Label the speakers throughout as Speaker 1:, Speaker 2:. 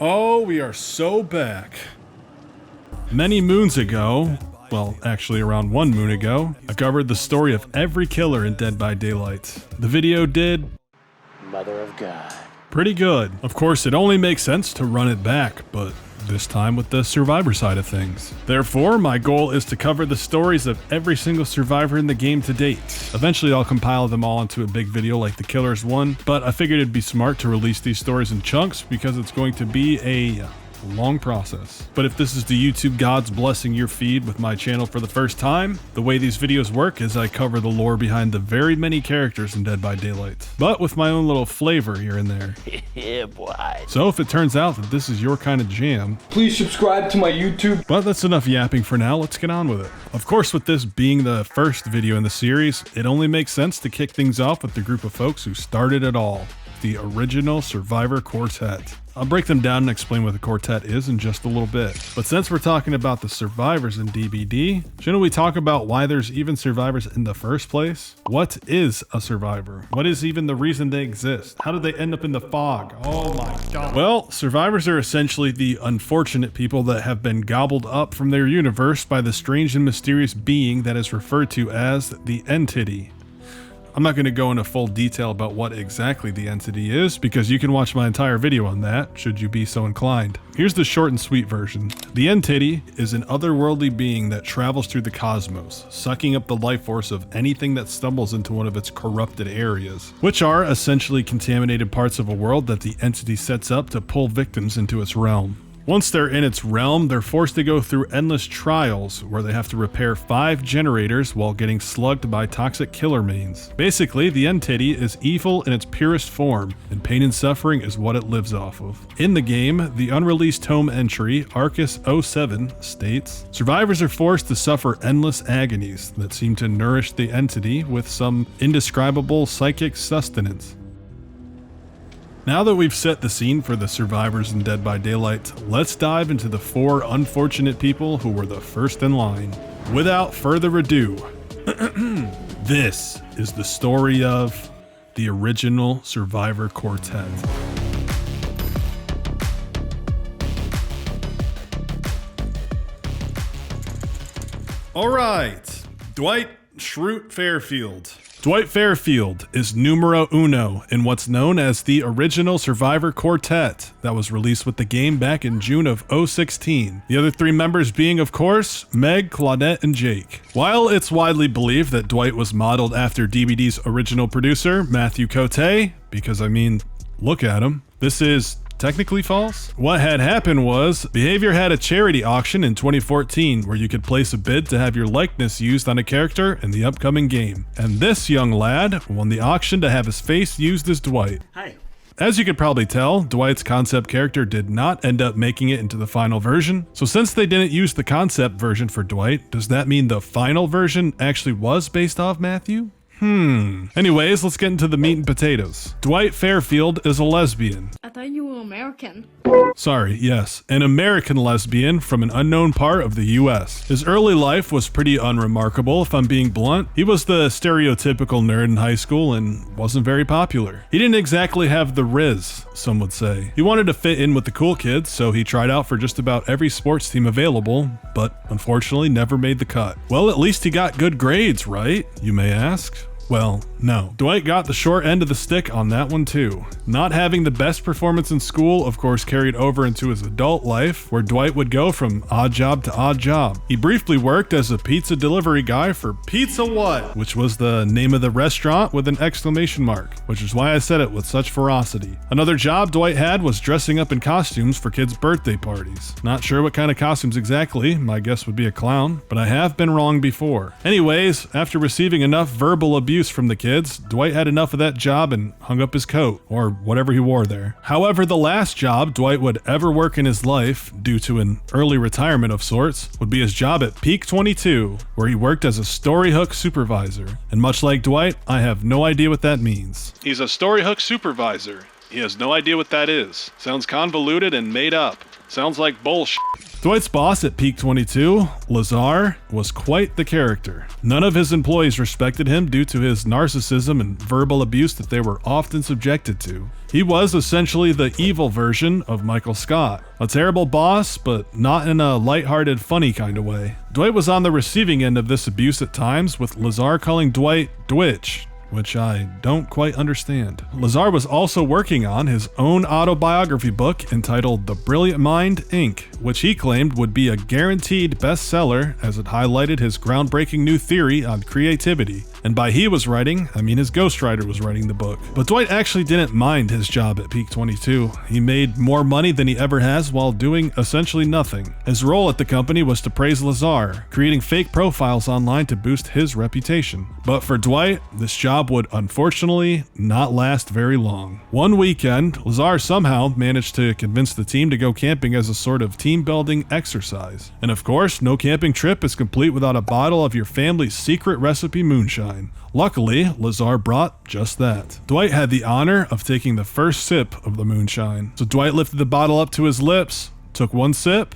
Speaker 1: Oh, we are so back. Many moons ago, well, actually around 1 moon ago, I covered the story of every killer in Dead by Daylight. The video did...
Speaker 2: Mother of God.
Speaker 1: Pretty good. Of course, it only makes sense to run it back, but this time with the survivor side of things. Therefore, my goal is to cover the stories of every single survivor in the game to date. Eventually, I'll compile them all into a big video like the Killers one, but I figured it'd be smart to release these stories in chunks because it's going to be a long process. But if this is the YouTube gods blessing your feed with my channel for the first time, the way these videos work is I cover the lore behind the very many characters in Dead by Daylight, but with my own little flavor here and there.
Speaker 2: Yeah, boy.
Speaker 1: So if it turns out that this is your kind of jam,
Speaker 3: please subscribe to my YouTube.
Speaker 1: But that's enough yapping for now, let's get on with it. Of course, with this being the first video in the series, it only makes sense to kick things off with the group of folks who started it all, the original Survivor Quartet. I'll break them down and explain what the Quartet is in just a little bit. But since we're talking about the survivors in DBD, shouldn't we talk about why there's even survivors in the first place? What is a survivor? What is even the reason they exist? How did they end up in the fog? Oh my god. Well, survivors are essentially the unfortunate people that have been gobbled up from their universe by the strange and mysterious being that is referred to as the entity. I'm not going to go into full detail about what exactly the entity is, because you can watch my entire video on that, should you be so inclined. Here's the short and sweet version. The entity is an otherworldly being that travels through the cosmos, sucking up the life force of anything that stumbles into one of its corrupted areas, which are essentially contaminated parts of a world that the entity sets up to pull victims into its realm. Once they're in its realm, they're forced to go through endless trials where they have to repair 5 generators while getting slugged by toxic killer mains. Basically, the entity is evil in its purest form, and pain and suffering is what it lives off of. In the game, the unreleased tome entry, Arcus 07, states, survivors are forced to suffer endless agonies that seem to nourish the entity with some indescribable psychic sustenance. Now that we've set the scene for the survivors in Dead by Daylight, let's dive into the 4 unfortunate people who were the first in line. Without further ado, this is the story of the original Survivor Quartet. Alright, Dwight Schrute Fairfield. Dwight Fairfield is numero uno in what's known as the original Survivor Quartet that was released with the game back in June of 2016. The other 3 members being, of course, Meg, Claudette, and Jake. While it's widely believed that Dwight was modeled after DBD's original producer, Matthew Cote, because I mean, look at him, this is technically false. What had happened was, Behavior had a charity auction in 2014 where you could place a bid to have your likeness used on a character in the upcoming game. And this young lad won the auction to have his face used as Dwight.
Speaker 2: Hi.
Speaker 1: As you could probably tell, Dwight's concept character did not end up making it into the final version. So since they didn't use the concept version for Dwight, does that mean the final version actually was based off Matthew? Anyways, let's get into the meat and potatoes. Dwight Fairfield is a lesbian.
Speaker 4: I thought you were American.
Speaker 1: Sorry, yes, an American lesbian from an unknown part of the US. His early life was pretty unremarkable, if I'm being blunt. He was the stereotypical nerd in high school and wasn't very popular. He didn't exactly have the riz, some would say. He wanted to fit in with the cool kids, so he tried out for just about every sports team available, but unfortunately never made the cut. Well, at least he got good grades, right? You may ask. Well, no. Dwight got the short end of the stick on that one too. Not having the best performance in school, of course, carried over into his adult life, where Dwight would go from odd job to odd job. He briefly worked as a pizza delivery guy for Pizza What?, which was the name of the restaurant with an exclamation mark, which is why I said it with such ferocity. Another job Dwight had was dressing up in costumes for kids' birthday parties. Not sure what kind of costumes exactly, my guess would be a clown, but I have been wrong before. Anyways, after receiving enough verbal abuse from the kids, Dwight had enough of that job and hung up his coat, or whatever he wore there. However, the last job Dwight would ever work in his life, due to an early retirement of sorts, would be his job at Peak 22, where he worked as a story hook supervisor. And much like Dwight, I have no idea what that means. He's a story hook supervisor. He has no idea what that is. Sounds convoluted and made up. Sounds like bullshit. Dwight's boss at Peak 22, Lazar, was quite the character. None of his employees respected him due to his narcissism and verbal abuse that they were often subjected to. He was essentially the evil version of Michael Scott. A terrible boss, but not in a lighthearted, funny kind of way. Dwight was on the receiving end of this abuse at times, with Lazar calling Dwight Dwitch, which I don't quite understand. Lazar was also working on his own autobiography book entitled The Brilliant Mind, Inc., which he claimed would be a guaranteed bestseller as it highlighted his groundbreaking new theory on creativity. And by he was writing, I mean his ghostwriter was writing the book. But Dwight actually didn't mind his job at Peak 22. He made more money than he ever has while doing essentially nothing. His role at the company was to praise Lazar, creating fake profiles online to boost his reputation. But for Dwight, this job would unfortunately not last very long. One weekend, Lazar somehow managed to convince the team to go camping as a sort of team-building exercise. And of course, no camping trip is complete without a bottle of your family's secret recipe moonshine. Luckily, Lazar brought just that. Dwight had the honor of taking the first sip of the moonshine. So Dwight lifted the bottle up to his lips, took one sip,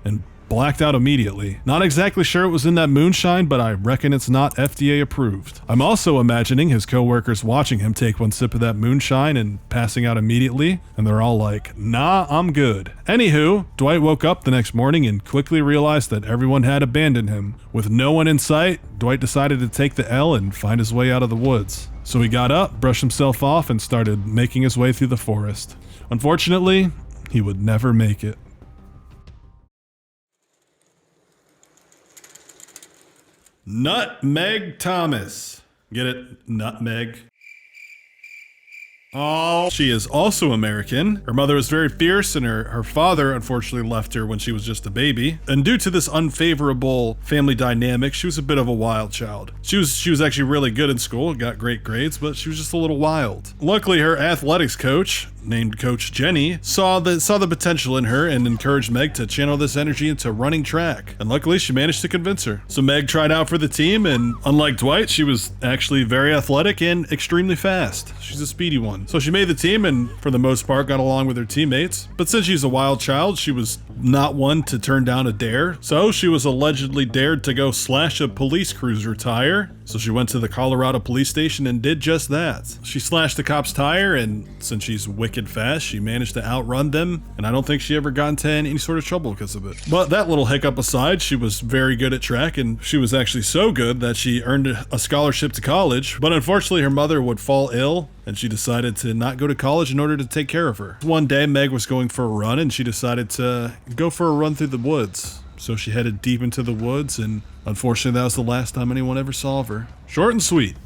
Speaker 1: and blacked out immediately. Not exactly sure it was in that moonshine, but I reckon it's not FDA approved. I'm also imagining his coworkers watching him take one sip of that moonshine and passing out immediately, and they're all like, nah, I'm good. Anywho, Dwight woke up the next morning and quickly realized that everyone had abandoned him. With no one in sight, Dwight decided to take the L and find his way out of the woods. So he got up, brushed himself off, and started making his way through the forest. Unfortunately, he would never make it. Nutmeg Thomas. Get it? Nutmeg. Oh, she is also American. Her mother was very fierce, and her father unfortunately left her when she was just a baby. And due to this unfavorable family dynamic, she was a bit of a wild child. She was actually really good in school, got great grades, but she was just a little wild. Luckily, her athletics coach, named Coach Jenny, saw the potential in her and encouraged Meg to channel this energy into running track. And luckily, she managed to convince her. So Meg tried out for the team, and unlike Dwight, she was actually very athletic and extremely fast. She's a speedy one. So she made the team and for the most part got along with her teammates. But since she's a wild child, she was not one to turn down a dare. So she was allegedly dared to go slash a police cruiser tire. So she went to the Colorado police station and did just that. She slashed the cop's tire, and since she's wicked fast, she managed to outrun them, and I don't think she ever got into any sort of trouble because of it. But that little hiccup aside, she was very good at track, and she was actually so good that she earned a scholarship to college. But unfortunately, her mother would fall ill, and she decided to not go to college in order to take care of her. One day, Meg was going for a run, and she decided to go for a run through the woods. So she headed deep into the woods, and unfortunately, that was the last time anyone ever saw of her. Short and sweet.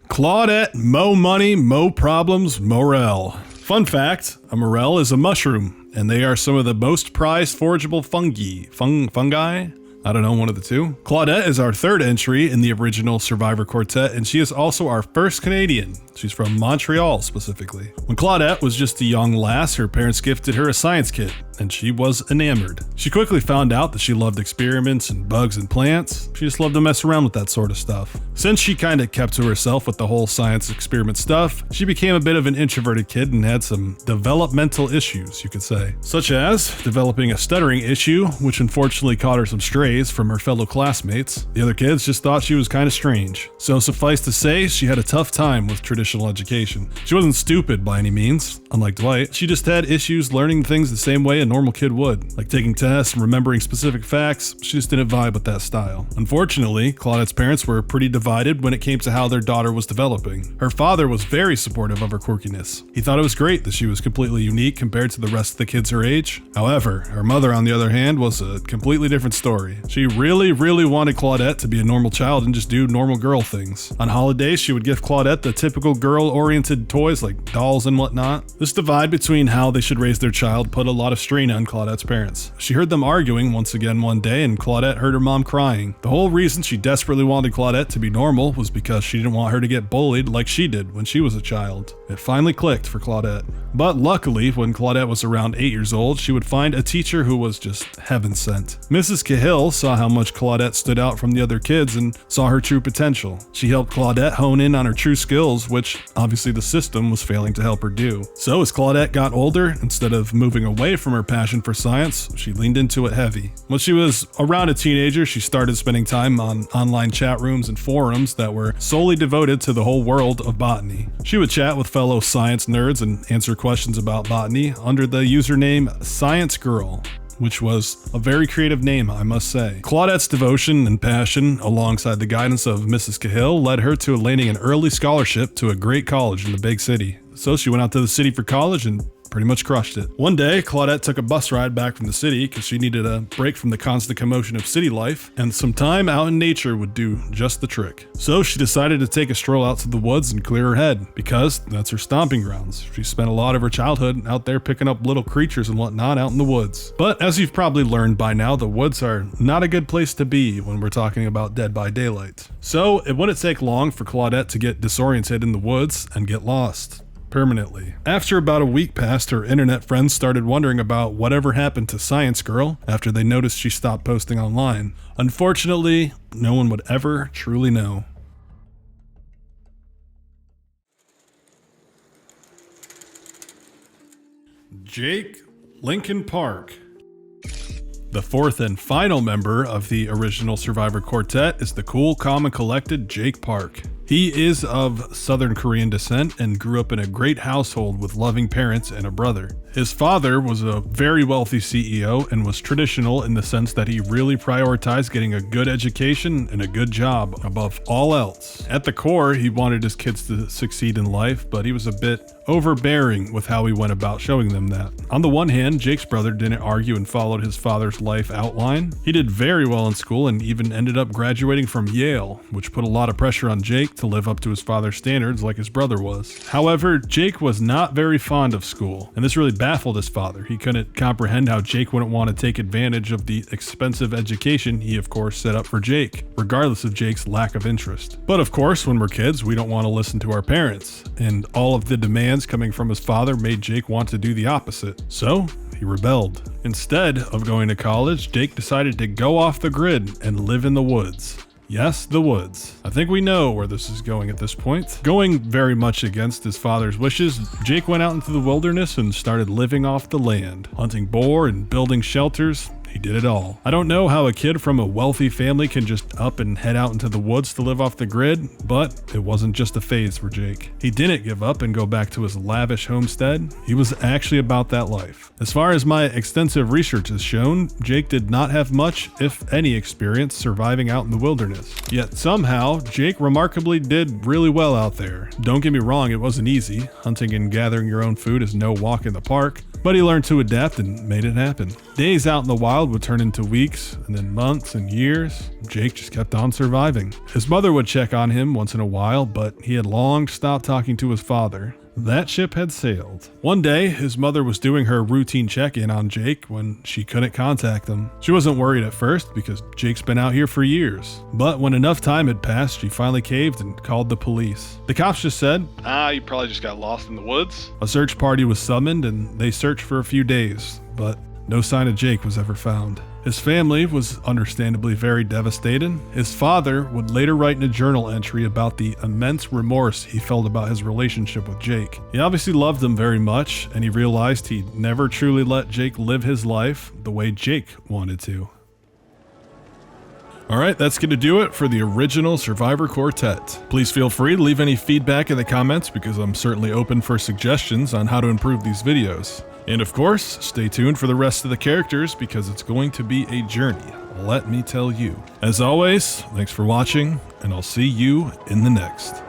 Speaker 1: Claudette, mo money, mo problems, morel. Fun fact, a morel is a mushroom, and they are some of the most prized forageable fungi? I don't know, one of the two. Claudette is our third entry in the original Survivor Quartet, and she is also our first Canadian. She's from Montreal, specifically. When Claudette was just a young lass, her parents gifted her a science kit, and she was enamored. She quickly found out that she loved experiments and bugs and plants. She just loved to mess around with that sort of stuff. Since she kind of kept to herself with the whole science experiment stuff, she became a bit of an introverted kid and had some developmental issues, you could say. Such as developing a stuttering issue, which unfortunately caught her some strays from her fellow classmates. The other kids just thought she was kind of strange. So suffice to say, she had a tough time with traditional education. She wasn't stupid by any means, unlike Dwight. She just had issues learning things the same way a normal kid would, like taking tests and remembering specific facts. She just didn't vibe with that style. Unfortunately, Claudette's parents were pretty divided when it came to how their daughter was developing. Her father was very supportive of her quirkiness. He thought it was great that she was completely unique compared to the rest of the kids her age. However, her mother, on the other hand, was a completely different story. She really wanted Claudette to be a normal child and just do normal girl things. On holidays, she would give Claudette the typical girl-oriented toys like dolls and whatnot. This divide between how they should raise their child put a lot of strain on Claudette's parents. She heard them arguing once again one day, and Claudette heard her mom crying. The whole reason she desperately wanted Claudette to be normal was because she didn't want her to get bullied like she did when she was a child. It finally clicked for Claudette. But luckily, when Claudette was around 8 years old, she would find a teacher who was just heaven sent. Mrs. Cahill Cahil saw how much Claudette stood out from the other kids and saw her true potential. She helped Claudette hone in on her true skills, which obviously the system was failing to help her do. So as Claudette got older, instead of moving away from her passion for science, she leaned into it heavy. When she was around a teenager, she started spending time on online chat rooms and forums that were solely devoted to the whole world of botany. She would chat with fellow science nerds and answer questions about botany under the username Science Girl, which was a very creative name, I must say. Claudette's devotion and passion, alongside the guidance of Mrs. Cahil, led her to landing an early scholarship to a great college in the big city. So she went out to the city for college and pretty much crushed it. One day, Claudette took a bus ride back from the city because she needed a break from the constant commotion of city life, and some time out in nature would do just the trick. So she decided to take a stroll out to the woods and clear her head, because that's her stomping grounds. She spent a lot of her childhood out there picking up little creatures and whatnot out in the woods. But as you've probably learned by now, the woods are not a good place to be when we're talking about Dead by Daylight. So it wouldn't take long for Claudette to get disoriented in the woods and get lost. Permanently. After about a week passed, her internet friends started wondering about whatever happened to Science Girl after they noticed she stopped posting online. Unfortunately, no one would ever truly know. Jake Lincoln Park. The fourth and final member of the original Survivor Quartet is the cool, calm, and collected Jake Park. He is of Southern Korean descent and grew up in a great household with loving parents and a brother. His father was a very wealthy CEO and was traditional in the sense that he really prioritized getting a good education and a good job above all else. At the core, he wanted his kids to succeed in life, but he was a bit overbearing with how he went about showing them that. On the one hand, Jake's brother didn't argue and followed his father's life outline. He did very well in school and even ended up graduating from Yale, which put a lot of pressure on Jake to live up to his father's standards like his brother was. However, Jake was not very fond of school, and this really baffled his father. He couldn't comprehend how Jake wouldn't want to take advantage of the expensive education he of course set up for Jake, regardless of Jake's lack of interest. But of course, when we're kids, we don't want to listen to our parents, and all of the demands coming from his father made Jake want to do the opposite. So he rebelled. Instead of going to college, Jake decided to go off the grid and live in the woods. Yes, the woods. I think we know where this is going at this point. Going very much against his father's wishes, Jake went out into the wilderness and started living off the land, hunting boar and building shelters. He did it all. I don't know how a kid from a wealthy family can just up and head out into the woods to live off the grid, but it wasn't just a phase for Jake. He didn't give up and go back to his lavish homestead. He was actually about that life. As far as my extensive research has shown, Jake did not have much, if any, experience surviving out in the wilderness. Yet somehow, Jake remarkably did really well out there. Don't get me wrong, it wasn't easy. Hunting and gathering your own food is no walk in the park, but he learned to adapt and made it happen. Days out in the wild would turn into weeks, and then months and years. Jake just kept on surviving. His mother would check on him once in a while, but he had long stopped talking to his father. That ship had sailed. One day, his mother was doing her routine check-in on Jake when she couldn't contact him. She wasn't worried at first because Jake's been out here for years. But when enough time had passed, she finally caved and called the police. The cops just said, you probably just got lost in the woods. A search party was summoned and they searched for a few days, but no sign of Jake was ever found. His family was understandably very devastated. His father would later write in a journal entry about the immense remorse he felt about his relationship with Jake. He obviously loved him very much, and he realized he'd never truly let Jake live his life the way Jake wanted to. Alright, that's going to do it for the original Survivor Quartet. Please feel free to leave any feedback in the comments because I'm certainly open for suggestions on how to improve these videos. And of course, stay tuned for the rest of the characters because it's going to be a journey, let me tell you. As always, thanks for watching, and I'll see you in the next.